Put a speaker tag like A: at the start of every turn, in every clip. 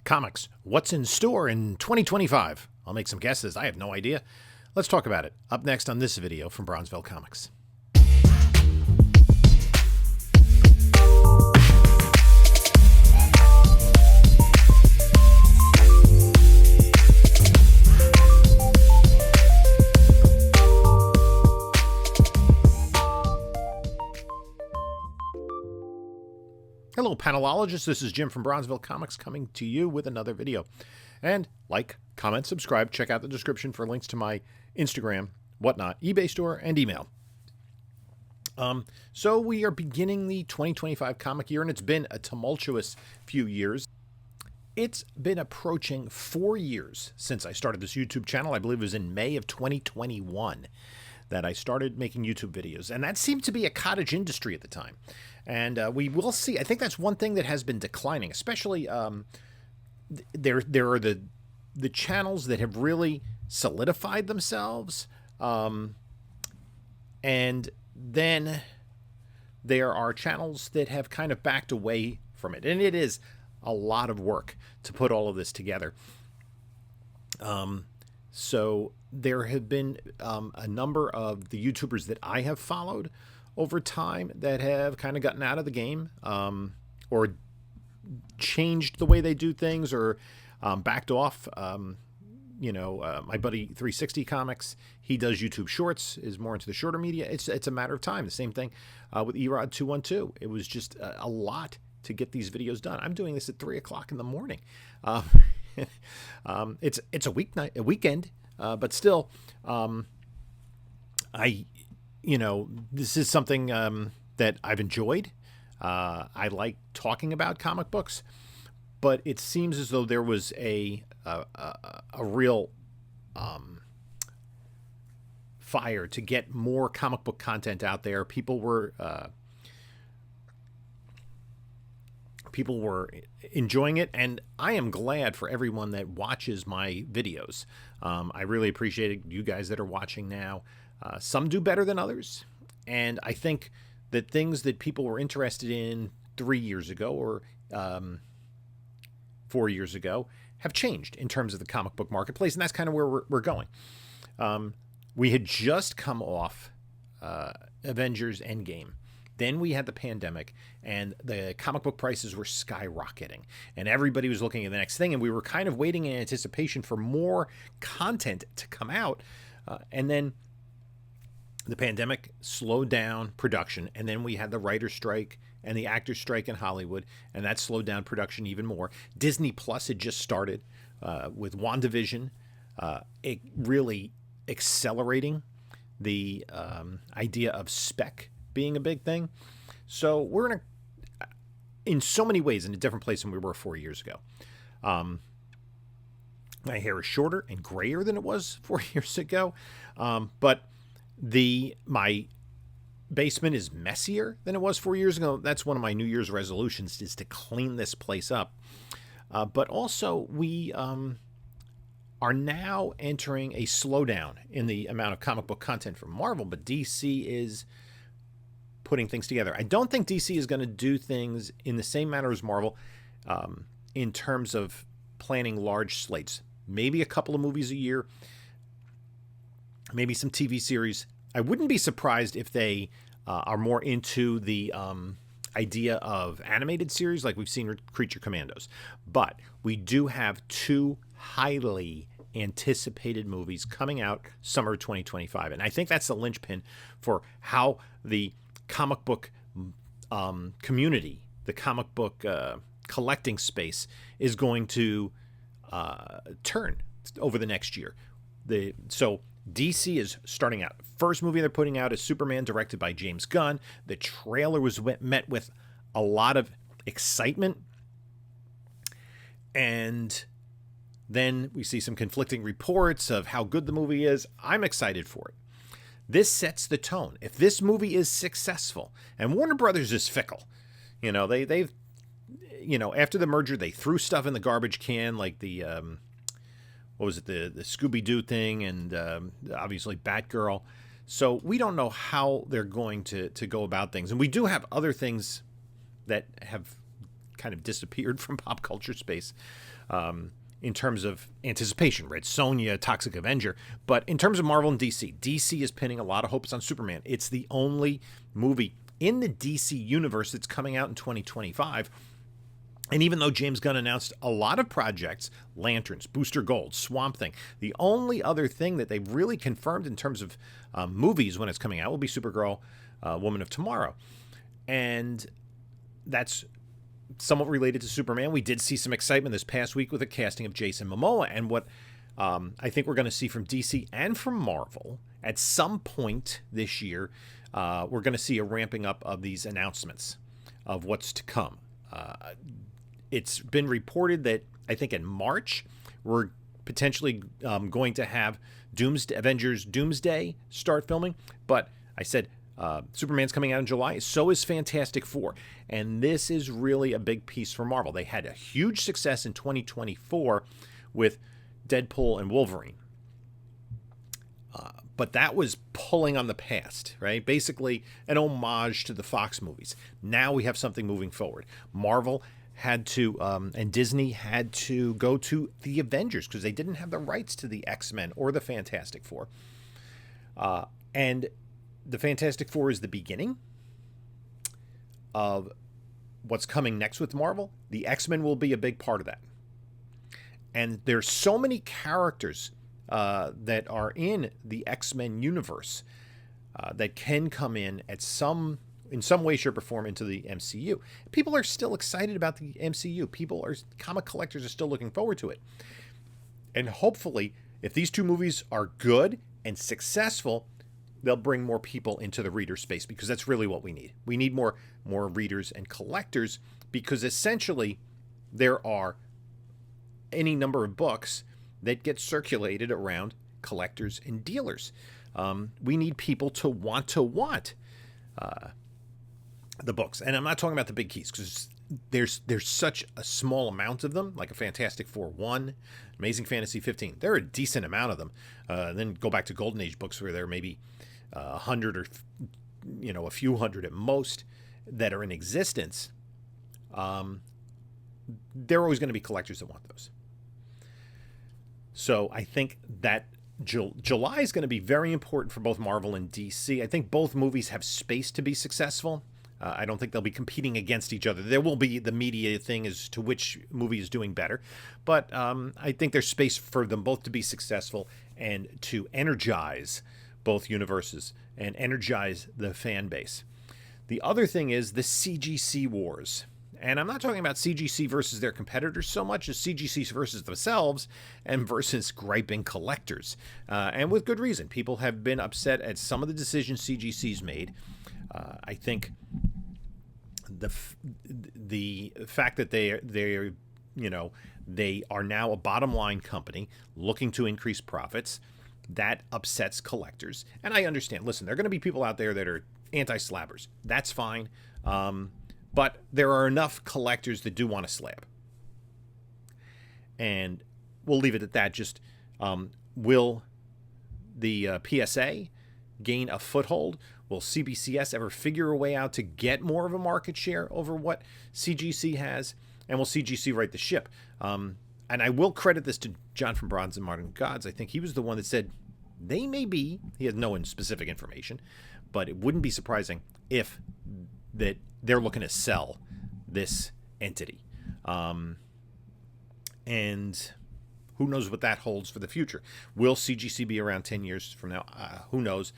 A: Comics. What's in store in 2025? I'll make some guesses. I have no idea. Let's talk about it. Up next on this video from Bronzeville Comics. Hello, panelologists. This is Jim from Bronzeville Comics coming to you with another video. And like, comment, subscribe, check out the description for links to my Instagram, whatnot, eBay store, and email. So we are beginning the 2025 comic year, and it's been a tumultuous few years. It's been approaching 4 years since I started this YouTube channel. I believe it was in May of 2021 that I started making YouTube videos. And that seemed to be a cottage industry at the time. And we will see. I think that's one thing that has been declining, especially there are the channels that have really solidified themselves. And then there are channels that have kind of backed away from it. And it is a lot of work to put all of this together. So there have been a number of the YouTubers that I have followed over time that have kind of gotten out of the game or changed the way they do things or backed off. My buddy 360 Comics, he does YouTube Shorts, is more into the shorter media. It's a matter of time. The same thing with Erod 212. It was just a lot to get these videos done. I'm doing this at 3 o'clock in the morning. It's a weekend, but still, this is something that I've enjoyed. I like talking about comic books, but it seems as though there was a real fire to get more comic book content out there. People were enjoying it, and I am glad for everyone that watches my videos. I really appreciate you guys that are watching now. Some do better than others, and I think that things that people were interested in 3 years ago or 4 years ago have changed in terms of the comic book marketplace, and that's kind of where we're going. We had just come off Avengers Endgame. Then we had the pandemic, and the comic book prices were skyrocketing, and everybody was looking at the next thing, and we were kind of waiting in anticipation for more content to come out, and then the pandemic slowed down production, and then we had the writer's strike and the actor's strike in Hollywood, and that slowed down production even more. Disney Plus had just started with WandaVision, it really accelerating the idea of spec being a big thing. So we're in so many ways in a different place than we were 4 years ago. My hair is shorter and grayer than it was 4 years ago, but my basement is messier than it was 4 years ago. That's one of my New Year's resolutions, is to clean this place up. But also we are now entering a slowdown in the amount of comic book content from Marvel, but DC is putting things together. I don't think DC is going to do things in the same manner as Marvel in terms of planning large slates. Maybe a couple of movies a year, maybe some TV series. I wouldn't be surprised if they are more into the idea of animated series like we've seen with Creature Commandos. But we do have two highly anticipated movies coming out summer 2025. And I think that's the linchpin for how the comic book community, the comic book collecting space is going to turn over the next year. So DC is starting out. First movie they're putting out is Superman, directed by James Gunn. The trailer was met with a lot of excitement, and then we see some conflicting reports of how good the movie is. I'm excited for it. This sets the tone. If this movie is successful, and Warner Brothers is fickle, they've after the merger, they threw stuff in the garbage can, like the the Scooby-Doo thing, and obviously Batgirl. So we don't know how they're going to go about things. And we do have other things that have kind of disappeared from pop culture space in terms of anticipation. Red Sonja, Toxic Avenger. But in terms of Marvel and DC, DC is pinning a lot of hopes on Superman. It's the only movie in the DC universe that's coming out in 2025. And even though James Gunn announced a lot of projects, Lanterns, Booster Gold, Swamp Thing, the only other thing that they've really confirmed in terms of movies when it's coming out will be Supergirl, Woman of Tomorrow. And that's somewhat related to Superman. We did see some excitement this past week with the casting of Jason Momoa. And what I think we're going to see from DC and from Marvel at some point this year, we're going to see a ramping up of these announcements of what's to come. It's been reported that I think in March, we're potentially going to have Avengers Doomsday start filming. But I said Superman's coming out in July. So is Fantastic Four. And this is really a big piece for Marvel. They had a huge success in 2024 with Deadpool and Wolverine. But that was pulling on the past, right? Basically an homage to the Fox movies. Now we have something moving forward. Marvel had to, and Disney had to go to the Avengers because they didn't have the rights to the X-Men or the Fantastic Four. And the Fantastic Four is the beginning of what's coming next with Marvel. The X-Men will be a big part of that. And there's so many characters that are in the X-Men universe that can come in some way, shape, or form into the MCU. People are still excited about the MCU. Comic collectors are still looking forward to it. And hopefully, if these two movies are good and successful, they'll bring more people into the reader space because that's really what we need. We need more readers and collectors because essentially there are any number of books that get circulated around collectors and dealers. We need people to want the books. And I'm not talking about the big keys because there's such a small amount of them, like a Fantastic Four 1, Amazing Fantasy 15. There are a decent amount of them. Then go back to Golden Age books where there are maybe 100 or a few hundred at most that are in existence. There are always going to be collectors that want those. So I think that July is going to be very important for both Marvel and DC. I think both movies have space to be successful. I don't think they'll be competing against each other. There will be the media thing as to which movie is doing better. But I think there's space for them both to be successful and to energize both universes and energize the fan base. The other thing is the CGC wars. And I'm not talking about CGC versus their competitors so much as CGC versus themselves and versus griping collectors. And with good reason. People have been upset at some of the decisions CGC's made. I think the fact that they are now a bottom line company looking to increase profits, that upsets collectors. And I understand. Listen, there are going to be people out there that are anti-slabbers. That's fine. But there are enough collectors that do want to slab. And we'll leave it at that. Just will the PSA gain a foothold? Will CBCS ever figure a way out to get more of a market share over what CGC has? And will CGC right the ship? And I will credit this to John from Bronze and Modern Gods. I think he was the one that said they may be, he has no specific information, but it wouldn't be surprising if that they're looking to sell this entity. And who knows what that holds for the future? Will CGC be around 10 years from now? Who knows?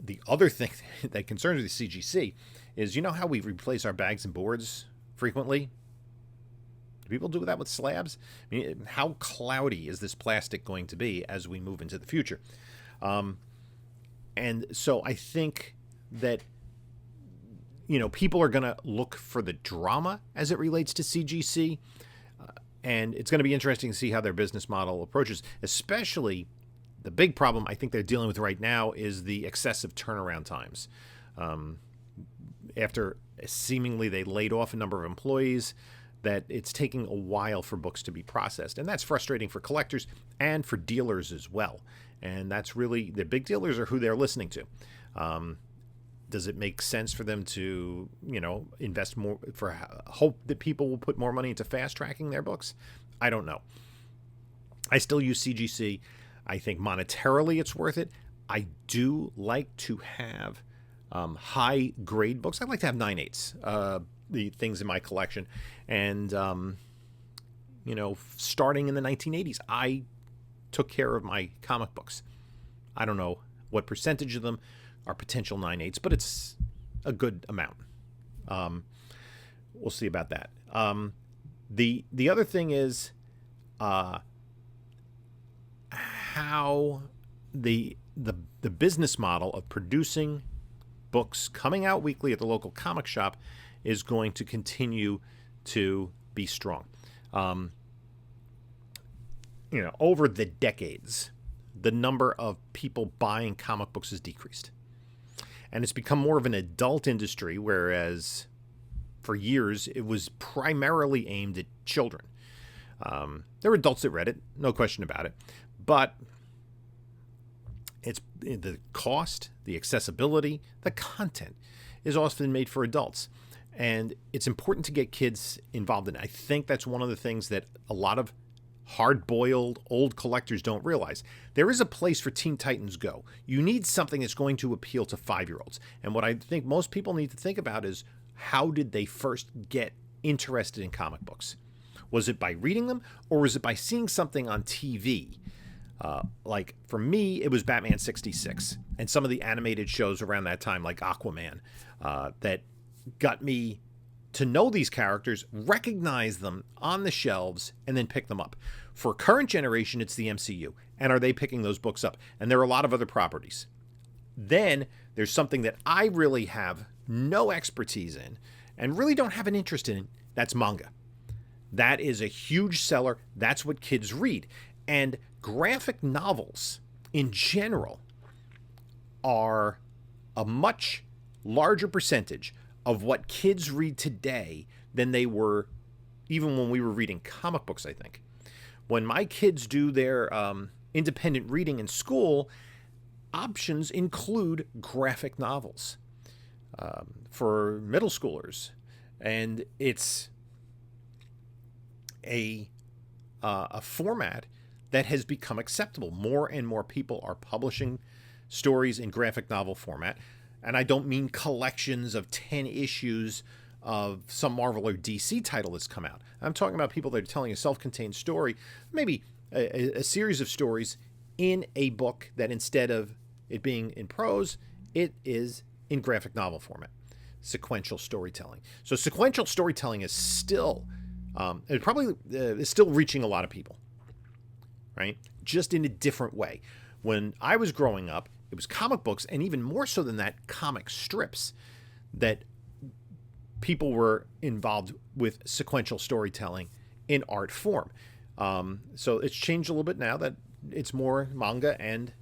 A: The other thing that concerns the CGC is, how we replace our bags and boards frequently? Do people do that with slabs? I mean, how cloudy is this plastic going to be as we move into the future? And so I think that, people are going to look for the drama as it relates to CGC. And it's going to be interesting to see how their business model approaches, especially the big problem I think they're dealing with right now is the excessive turnaround times. After seemingly they laid off a number of employees, that it's taking a while for books to be processed. And that's frustrating for collectors and for dealers as well. And that's really, the big dealers are who they're listening to. Does it make sense for them to, invest more for hope that people will put more money into fast tracking their books? I don't know. I still use CGC. I think monetarily it's worth it. I do like to have high grade books. I like to have 9/8, the things in my collection. And, starting in the 1980s, I took care of my comic books. I don't know what percentage of them are potential 9/8, but it's a good amount. We'll see about that. The other thing is how the business model of producing books coming out weekly at the local comic shop is going to continue to be strong. Over the decades, the number of people buying comic books has decreased. And it's become more of an adult industry, whereas for years it was primarily aimed at children. There were adults that read it, no question about it. But it's the cost, the accessibility, the content is often made for adults. And it's important to get kids involved in it. I think that's one of the things that a lot of hard-boiled old collectors don't realize. There is a place for Teen Titans Go. You need something that's going to appeal to 5-year-olds. And what I think most people need to think about is, how did they first get interested in comic books? Was it by reading them, or was it by seeing something on TV? Like for me, it was Batman 66 and some of the animated shows around that time, like Aquaman, that got me to know these characters, recognize them on the shelves, and then pick them up. For current generation, it's the MCU. And are they picking those books up? And there are a lot of other properties. Then there's something that I really have no expertise in and really don't have an interest in. That's manga. That is a huge seller. That's what kids read. And graphic novels in general are a much larger percentage of what kids read today than they were even when we were reading comic books, I think. When my kids do their independent reading in school, options include graphic novels for middle schoolers. And it's a format that has become acceptable. More and more people are publishing stories in graphic novel format. And I don't mean collections of 10 issues of some Marvel or DC title that's come out. I'm talking about people that are telling a self-contained story, maybe a series of stories in a book that instead of it being in prose, it is in graphic novel format. Sequential storytelling. So sequential storytelling is still, it probably is still reaching a lot of people, right? Just in a different way. When I was growing up, it was comic books, and even more so than that, comic strips, that people were involved with sequential storytelling in art form. So it's changed a little bit now that it's more manga and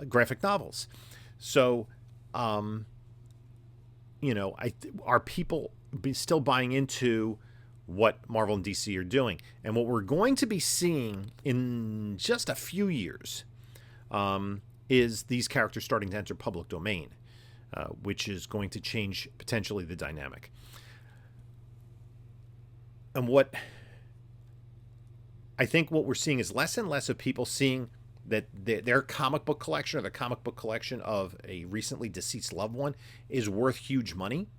A: graphic novels. So, are people still buying into what Marvel and DC are doing? And what we're going to be seeing in just a few years is these characters starting to enter public domain, which is going to change potentially the dynamic. And what I think what we're seeing is less and less of people seeing that their comic book collection or the comic book collection of a recently deceased loved one is worth huge money,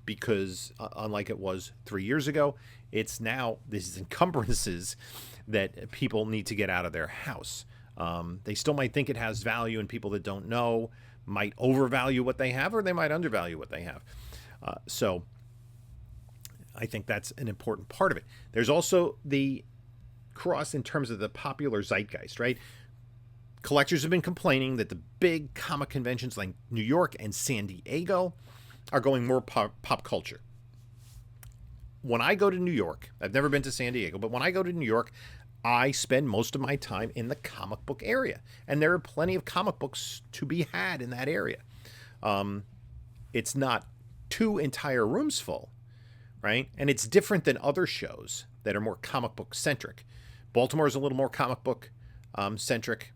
A: because unlike it was 3 years ago, it's now these encumbrances that people need to get out of their house. They still might think it has value, and people that don't know might overvalue what they have, or they might undervalue what they have. So I think that's an important part of it. There's also the cross in terms of the popular zeitgeist, right? Collectors have been complaining that the big comic conventions like New York and San Diego are going more pop culture. When I go to New York, I've never been to San Diego, but when I go to New York, I spend most of my time in the comic book area, and there are plenty of comic books to be had in that area. It's not 2 entire rooms full, right? And it's different than other shows that are more comic book centric. Baltimore is a little more comic book centric,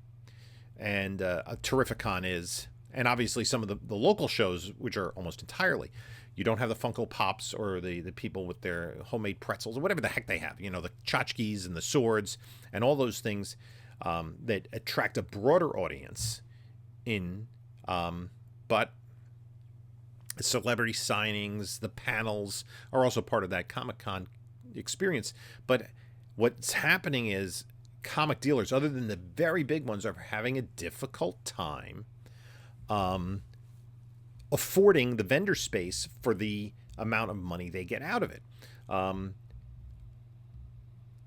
A: and Terrificon is And obviously some of the local shows, which are almost entirely, you don't have the Funko Pops or the people with their homemade pretzels or whatever the heck they have, the tchotchkes and the swords and all those things that attract a broader audience but celebrity signings, the panels are also part of that Comic-Con experience. But what's happening is comic dealers, other than the very big ones, are having a difficult time affording the vendor space for the amount of money they get out of it.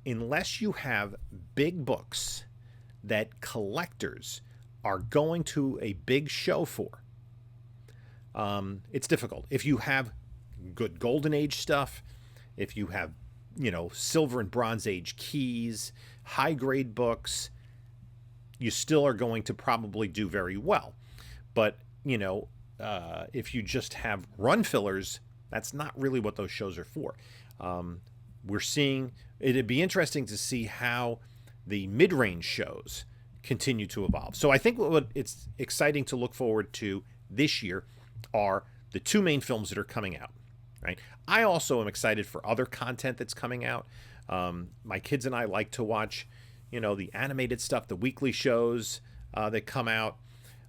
A: Unless you have big books that collectors are going to a big show for, it's difficult. If you have good Golden Age stuff, if you have, Silver and Bronze Age keys, high-grade books, you still are going to probably do very well. But, if you just have run fillers, that's not really what those shows are for. We're seeing, it'd be interesting to see how the mid-range shows continue to evolve. So I think what it's exciting to look forward to this year are the two main films that are coming out, right? I also am excited for other content that's coming out. My kids and I like to watch, the animated stuff, the weekly shows that come out.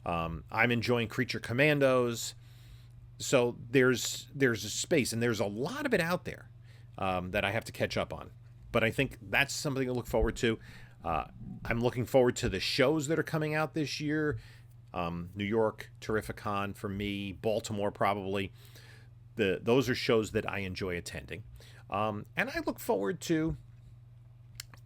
A: I'm enjoying Creature Commandos. So there's a space, and there's a lot of it out there that I have to catch up on. But I think that's something to look forward to. I'm looking forward to the shows that are coming out this year. New York, Terrificon for me, Baltimore probably. Those are shows that I enjoy attending. And I look forward to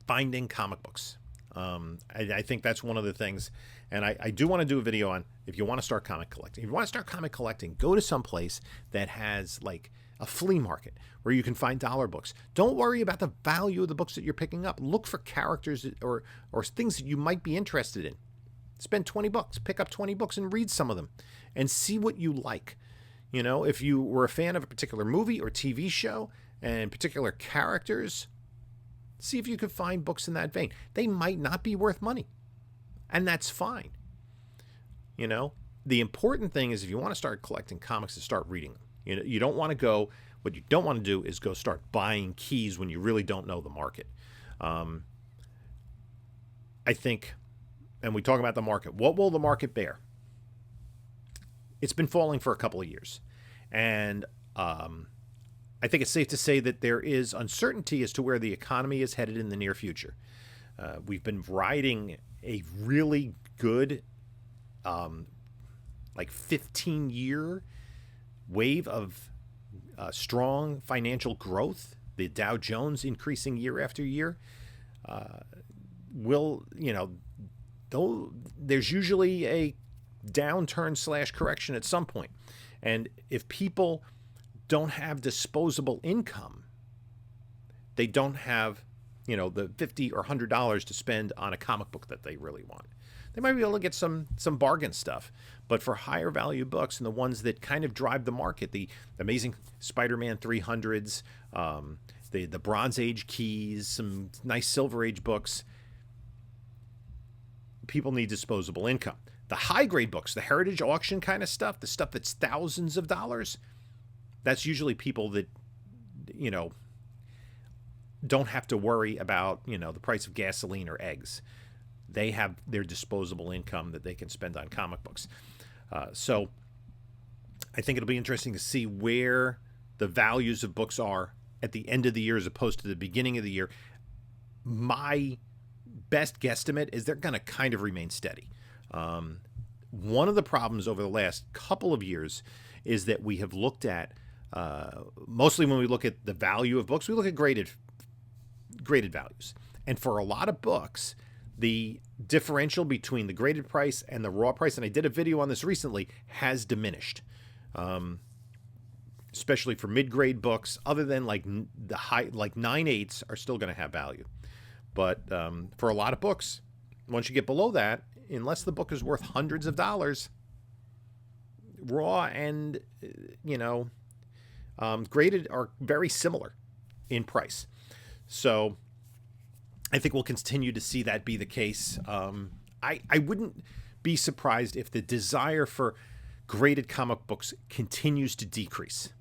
A: finding comic books. I think that's one of the things. And I do want to do a video on, if you want to start comic collecting. If you want to start comic collecting, go to some place that has like a flea market where you can find dollar books. Don't worry about the value of the books that you're picking up. Look for characters or things that you might be interested in. Spend $20, pick up 20 books and read some of them and see what you like. If you were a fan of a particular movie or TV show and particular characters, see if you could find books in that vein. They might not be worth money, and that's fine. The important thing is, if you want to start collecting comics, to start reading them. You don't want to go, what you don't want to do is go start buying keys when you really don't know the market. I think, and we talk about the market, what will the market bear? It's been falling for a couple of years. And I think it's safe to say that there is uncertainty as to where the economy is headed in the near future. We've been riding a really good, 15-year wave of strong financial growth. The Dow Jones increasing year after year. Though there's usually a downturn / correction at some point. And if people don't have disposable income, they don't have, the $50 or $100 to spend on a comic book that they really want. They might be able to get some bargain stuff, but for higher value books and the ones that kind of drive the market, the Amazing Spider-Man 300s, the Bronze Age keys, some nice Silver Age books, people need disposable income. The high grade books, the heritage auction kind of stuff, the stuff that's thousands of dollars, that's usually people that, don't have to worry about, the price of gasoline or eggs. They have their disposable income that they can spend on comic books. So I think it'll be interesting to see where the values of books are at the end of the year as opposed to the beginning of the year. My best guesstimate is they're going to kind of remain steady. One of the problems over the last couple of years is that we have looked at, mostly when we look at the value of books, we look at graded values. And for a lot of books, the differential between the graded price and the raw price, and I did a video on this recently, has diminished. Especially for mid-grade books, other than the high, 9/8 are still going to have value. But for a lot of books, once you get below that, unless the book is worth hundreds of dollars, raw and, graded are very similar in price. So I think we'll continue to see that be the case. I wouldn't be surprised if the desire for graded comic books continues to decrease.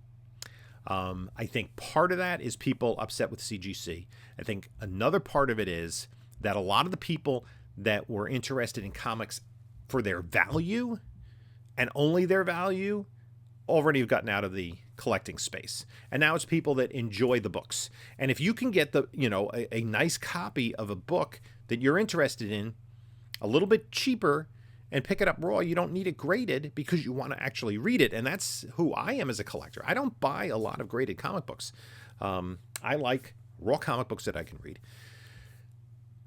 A: I think part of that is people upset with CGC. I think another part of it is that a lot of the people that were interested in comics for their value and only their value already have gotten out of the collecting space. And now it's people that enjoy the books. And if you can get a nice copy of a book that you're interested in a little bit cheaper and pick it up raw, you don't need it graded because you want to actually read it. And that's who I am as a collector. I don't buy a lot of graded comic books. I like raw comic books that I can read.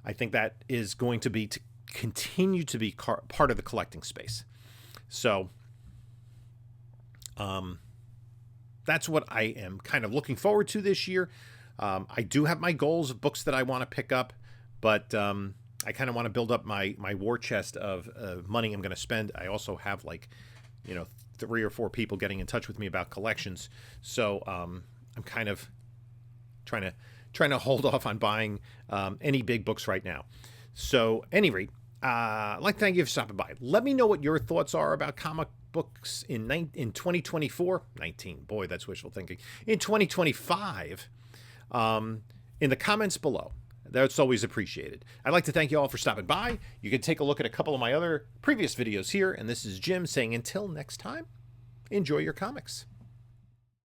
A: I think that is going to continue to be part of the collecting space. So that's what I am kind of looking forward to this year. I do have my goals of books that I want to pick up, but I kind of want to build up my war chest of money I'm going to spend. I also have 3 or 4 people getting in touch with me about collections. So I'm kind of trying to hold off on buying any big books right now. So at any rate, I'd like to thank you for stopping by. Let me know what your thoughts are about comic books in 2024. 19, boy, that's wishful thinking. In 2025, in the comments below. That's always appreciated. I'd like to thank you all for stopping by. You can take a look at a couple of my other previous videos here. And this is Jim saying until next time, enjoy your comics.